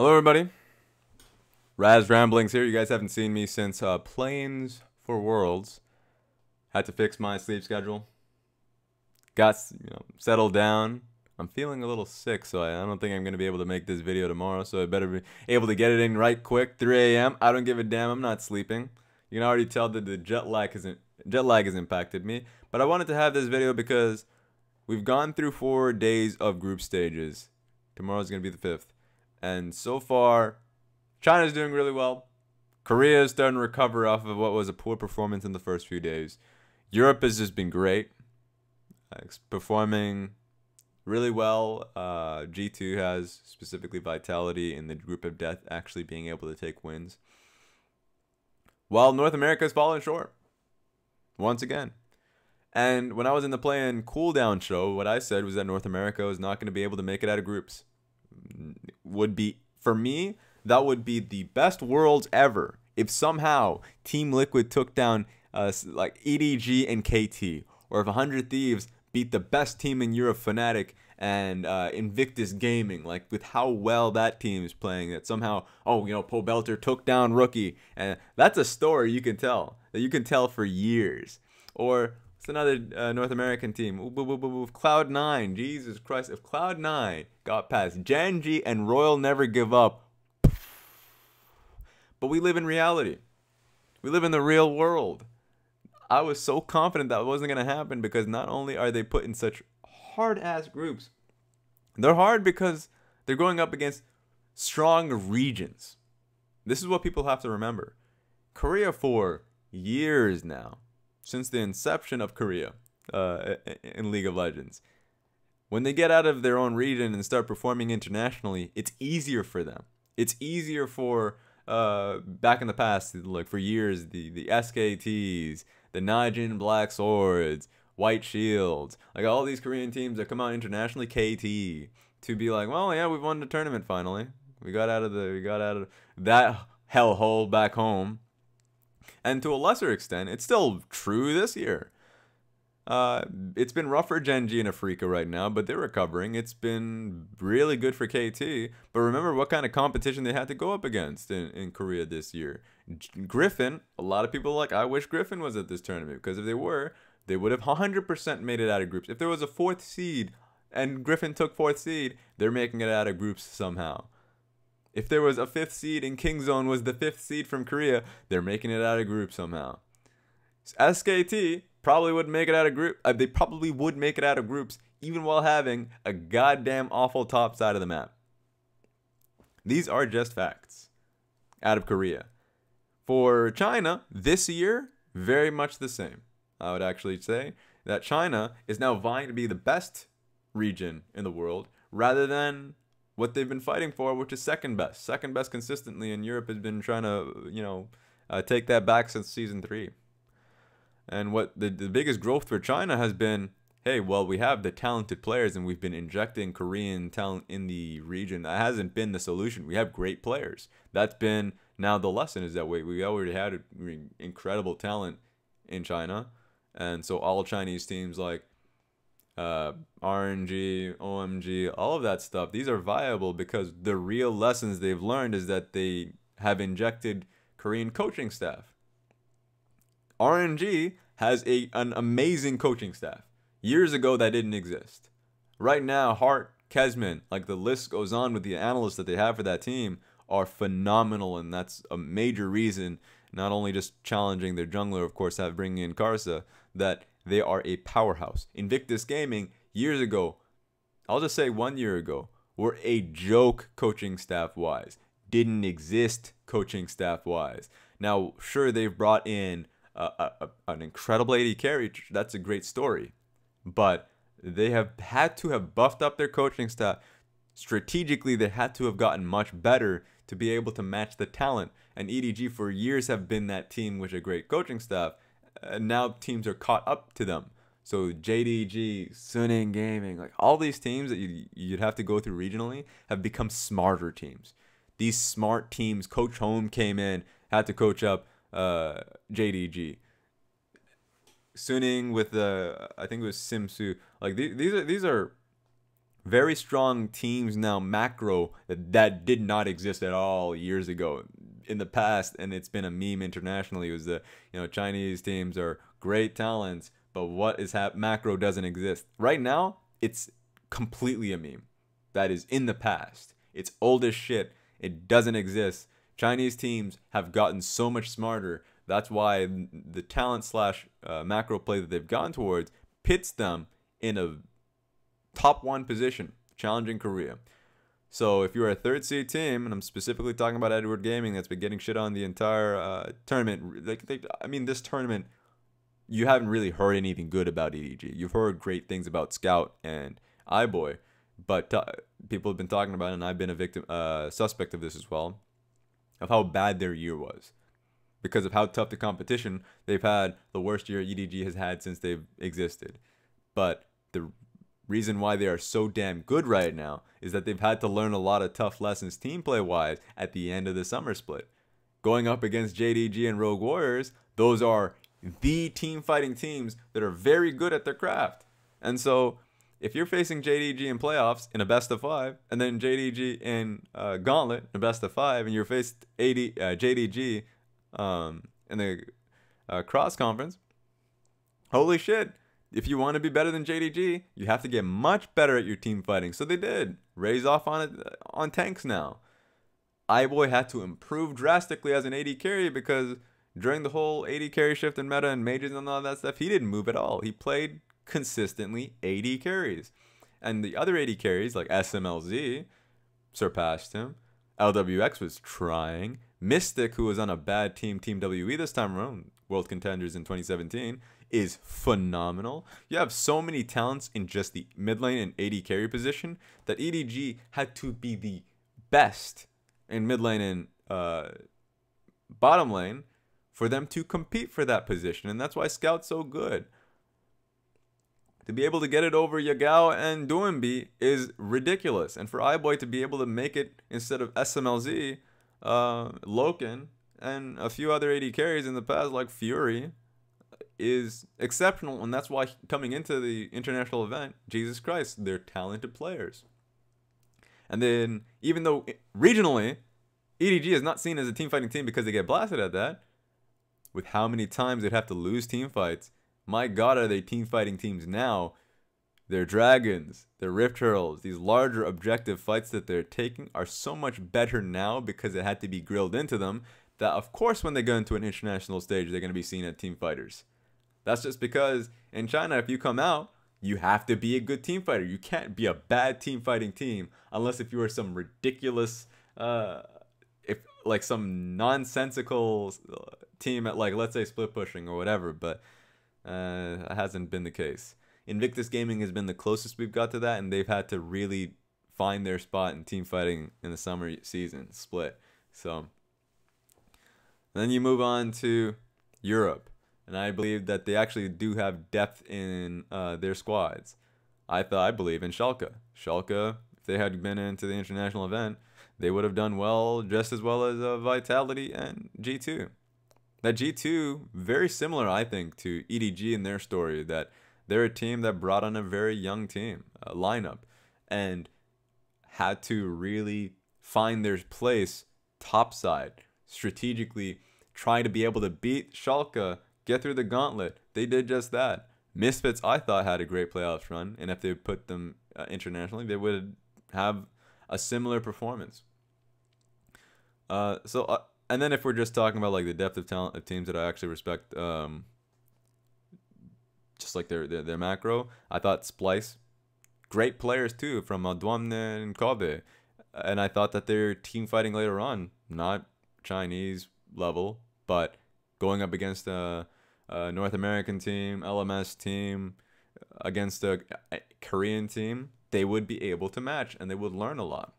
Hello, everybody. Raz Ramblings here. You guys haven't seen me since Planes for Worlds. Had to fix my sleep schedule. Got settled down. I'm feeling a little sick, so I don't think I'm going to be able to make this video tomorrow, so I better be able to get it in right quick. 3 a.m. I don't give a damn. I'm not sleeping. You can already tell that the jet lag has impacted me. But I wanted to have this video because we've gone through 4 days of group stages. Tomorrow's going to be the 5th. And so far, China's doing really well. Korea is starting to recover off of what was a poor performance in the first few days. Europe has just been great. Performing really well. G2 has specifically Vitality in the group of death actually being able to take wins. While North America has fallen short. Once again. And when I was in the play-in cooldown show, what I said was that North America was not going to be able to make it out of groups. Would be, for me, that would be the best worlds ever if somehow Team Liquid took down like EDG and KT, or if 100 Thieves beat the best team in Europe, Fnatic and Invictus Gaming, like with how well that team is playing, that somehow, Pobelter took down Rookie, and that's a story you can tell, that you can tell for years. Or it's another North American team, Cloud9. Jesus Christ, if Cloud9 got past Genji and Royal Never Give Up. But we live in reality. We live in the real world. I was so confident that wasn't going to happen because not only are they put in such hard-ass groups, they're hard because they're going up against strong regions. This is what people have to remember. Korea for years now, since the inception of Korea in League of Legends, when they get out of their own region and start performing internationally, it's easier for them. It's easier for, back in the past, like for years, the SKTs, the Najin Black Swords, White Shields, like all these Korean teams that come out internationally, KT, to be like, well, yeah, we've won the tournament finally. We got out of that hellhole back home. And to a lesser extent, it's still true this year. It's been rough for Genji and Afrika right now, but they're recovering. It's been really good for KT. But remember what kind of competition they had to go up against in Korea this year. Griffin, a lot of people are like, I wish Griffin was at this tournament, because if they were, they would have 100% made it out of groups. If there was a 4th seed and Griffin took 4th seed, they're making it out of groups somehow. If there was a 5th seed and Kingzone was the 5th seed from Korea, they're making it out of groups somehow. SKT probably would make it out of group. They probably would make it out of groups even while having a goddamn awful top side of the map. These are just facts out of Korea. For China, this year, very much the same. I would actually say that China is now vying to be the best region in the world rather than what they've been fighting for, which is second best. Second best consistently, and Europe has been trying to, take that back since Season 3. And what the biggest growth for China has been, hey, well, we have the talented players and we've been injecting Korean talent in the region. That hasn't been the solution. We have great players. That's been now the lesson, is that we already had incredible talent in China. And so all Chinese teams like RNG, OMG, all of that stuff, these are viable because the real lessons they've learned is that they have injected Korean coaching staff. RNG has an amazing coaching staff. Years ago, that didn't exist. Right now, Hart, Kesman, like the list goes on with the analysts that they have for that team, are phenomenal, and that's a major reason, not only just challenging their jungler, of course, bringing in Karsa, that they are a powerhouse. Invictus Gaming, years ago, I'll just say 1 year ago, were a joke coaching staff-wise. Didn't exist coaching staff-wise. Now, sure, they've brought in an incredible AD carry. That's a great story. But they have had to have buffed up their coaching staff. Strategically, they had to have gotten much better to be able to match the talent. And EDG for years have been that team with a great coaching staff. And now teams are caught up to them. So JDG, Suning Gaming, like all these teams that you'd have to go through regionally have become smarter teams. These smart teams, Coach Home came in, had to coach up JDG. Suning with I think it was Simsu. Like these are very strong teams now macro that did not exist at all years ago in the past, and it's been a meme internationally. It was the Chinese teams are great talents, but what is macro doesn't exist right now. It's completely a meme that is in the past. It's old as shit. It doesn't exist. Chinese teams have gotten so much smarter. That's why the talent slash macro play that they've gone towards pits them in a top 1 position, challenging Korea. So if you're a third seed team, and I'm specifically talking about Edward Gaming, that's been getting shit on the entire tournament. This tournament, you haven't really heard anything good about EDG. You've heard great things about Scout and iBoy, but people have been talking about it, and I've been a suspect of this as well, of how bad their year was. Because of how tough the competition, they've had the worst year EDG has had since they've existed. But the reason why they are so damn good right now is that they've had to learn a lot of tough lessons team play wise at the end of the summer split. Going up against JDG and Rogue Warriors, those are the team fighting teams that are very good at their craft. And so if you're facing JDG in playoffs in a best of 5, and then JDG in Gauntlet in a best of 5, and you're faced JDG in the cross conference, holy shit. If you want to be better than JDG, you have to get much better at your team fighting. So they did. Raise off on tanks now. iBoy had to improve drastically as an AD carry because during the whole AD carry shift in meta and mages and all that stuff, he didn't move at all. He played consistently AD carries. And the other AD carries like SMLZ surpassed him. LWX was trying. Mystic, who was on a bad team, Team WE this time around, World Contenders in 2017, is phenomenal. You have so many talents in just the mid lane and AD carry position that EDG had to be the best in mid lane and bottom lane for them to compete for that position. And that's why Scout's so good. To be able to get it over Yagao and Doinbi is ridiculous. And for iBoy to be able to make it instead of SMLZ, Loken, and a few other AD carries in the past like Fury is exceptional. And that's why coming into the international event, Jesus Christ, they're talented players. And then even though regionally, EDG is not seen as a team fighting team because they get blasted at that, with how many times they'd have to lose team fights, my god, are they team fighting teams now? Their dragons, their rift hurls, these larger objective fights that they're taking are so much better now because it had to be grilled into them that of course when they go into an international stage they're going to be seen as team fighters. That's just because in China, if you come out, you have to be a good team fighter. You can't be a bad team fighting team unless if you are some ridiculous if like some nonsensical team at like let's say split pushing or whatever, but it hasn't been the case. Invictus Gaming has been the closest we've got to that, and they've had to really find their spot in team fighting in the summer season split. So then you move on to Europe, and I believe that they actually do have depth in their squads. I believe in Schalke. Schalke, if they had been into the international event, they would have done well, just as well as Vitality and G2. That G2, very similar, I think, to EDG in their story, that they're a team that brought on a very young team, lineup, and had to really find their place topside, strategically try to be able to beat Schalke, get through the gauntlet. They did just that. Misfits, I thought, had a great playoffs run, and if they put them internationally, they would have a similar performance. And then if we're just talking about like the depth of talent of teams that I actually respect, just like their macro, I thought Splice, great players too from Duamne and Kobe, and I thought that their team fighting later on, not Chinese level, but going up against a North American team, LMS team, against a Korean team, they would be able to match and they would learn a lot.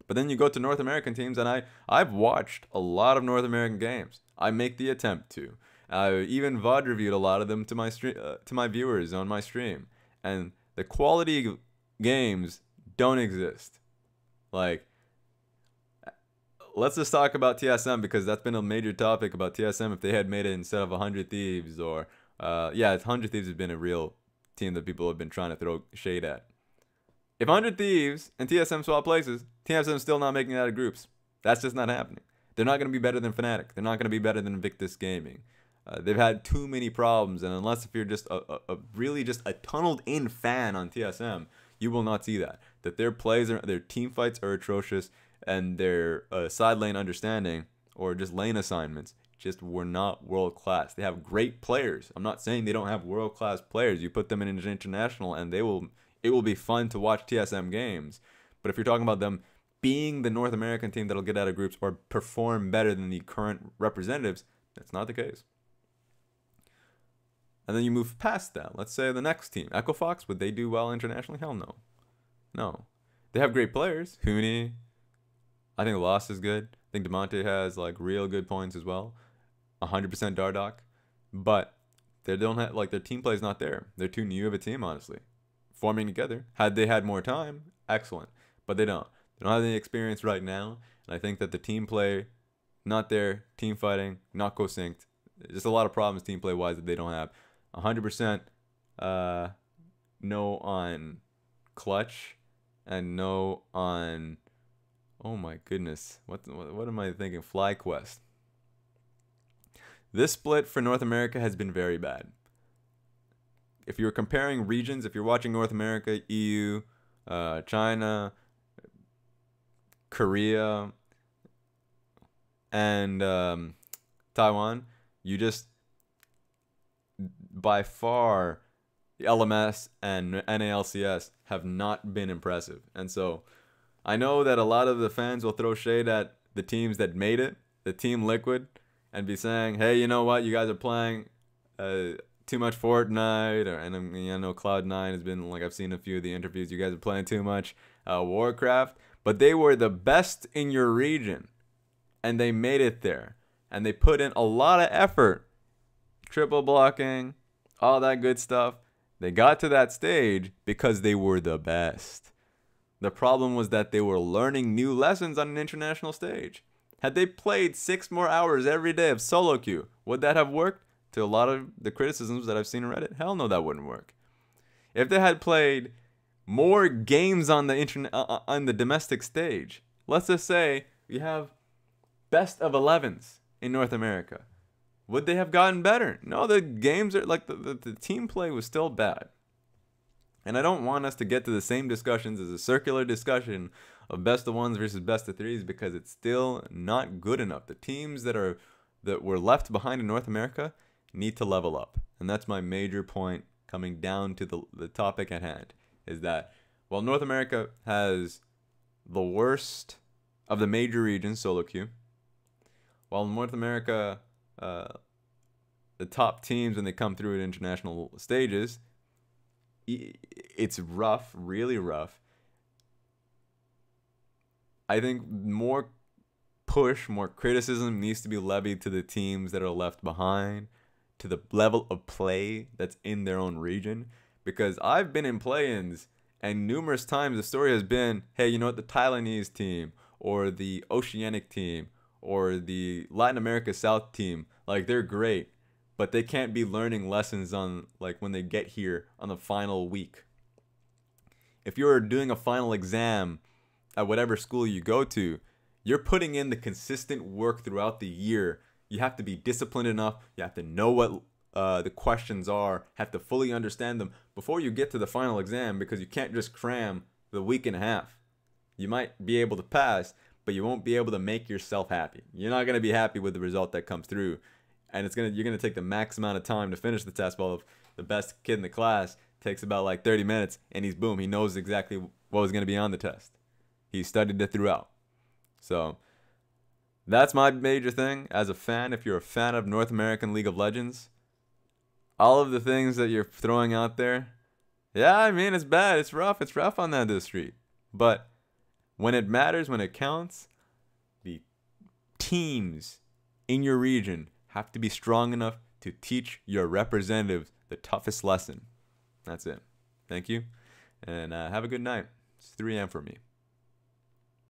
But then you go to North American teams, and I've watched a lot of North American games. I make the attempt to. I even VOD reviewed a lot of them to my to my viewers on my stream, and the quality games don't exist. Like, let's just talk about TSM because that's been a major topic about TSM. If they had made it instead of 100 Thieves, or 100 Thieves has been a real team that people have been trying to throw shade at. If 100 Thieves and TSM swap places, TSM still not making it out of groups. That's just not happening. They're not going to be better than Fnatic. They're not going to be better than Invictus Gaming. They've had too many problems, and unless if you're just a really just a tunneled-in fan on TSM, you will not see that. That their plays, their team fights are atrocious, and their side lane understanding or just lane assignments just were not world class. They have great players. I'm not saying they don't have world class players. You put them in an international, and it will be fun to watch TSM games. But if you're talking about them being the North American team that'll get out of groups or perform better than the current representatives, that's not the case. And then you move past that. Let's say the next team, Echo Fox, would they do well internationally? Hell no. No. They have great players. Huni, I think Lost is good. I think Demonte has like real good points as well. 100% Dardoch. But they don't have, like, their team play is not there. They're too new of a team, honestly. Forming together. Had they had more time, excellent. But they don't. They don't have any experience right now. And I think that the team play, not there. Team fighting, not co-synced. Just a lot of problems team play wise that they don't have. 100% no on Clutch and no on, oh my goodness, what am I thinking? FlyQuest. This split for North America has been very bad. If you're comparing regions, if you're watching North America, EU, China, Korea, and Taiwan, you just, by far, LMS and NALCS have not been impressive. And so I know that a lot of the fans will throw shade at the teams that made it, the Team Liquid, and be saying, hey, you know what, you guys are playing too much Fortnite, and I know Cloud9 has been, like, I've seen a few of the interviews, you guys are playing too much Warcraft, but they were the best in your region, and they made it there, and they put in a lot of effort, triple blocking, all that good stuff. They got to that stage because they were the best. The problem was that they were learning new lessons on an international stage. Had they played 6 more hours every day of solo queue, would that have worked? To a lot of the criticisms that I've seen on Reddit, hell no, that wouldn't work. If they had played more games on the domestic stage, let's just say we have best of 11s in North America, would they have gotten better? No, the games are like the team play was still bad. And I don't want us to get to the same discussions as a circular discussion of best of 1s versus best of 3s because it's still not good enough. The teams that were left behind in North America need to level up. And that's my major point coming down to the topic at hand, is that while North America has the worst of the major regions solo queue, while North America, the top teams when they come through at international stages, it's rough, really rough. I think more push, more criticism needs to be levied to the teams that are left behind, to the level of play that's in their own region. Because I've been in play-ins, and numerous times the story has been, hey, you know what, the Taiwanese team, or the Oceanic team, or the Latin America South team, like, they're great, but they can't be learning lessons on, like, when they get here on the final week. If you're doing a final exam at whatever school you go to, you're putting in the consistent work throughout the year. You have to be disciplined enough. You have to know what the questions are, have to fully understand them before you get to the final exam, because you can't just cram the week and a half. You might be able to pass, but you won't be able to make yourself happy. You're not going to be happy with the result that comes through. And you're going to take the max amount of time to finish the test. While the best kid in the class takes about like 30 minutes, and he knows exactly what was going to be on the test. He studied it throughout. So that's my major thing as a fan. If you're a fan of North American League of Legends, all of the things that you're throwing out there, yeah, I mean, it's bad. It's rough on that street. But when it matters, when it counts, the teams in your region have to be strong enough to teach your representatives the toughest lesson. That's it. Thank you. And have a good night. It's 3 a.m. for me.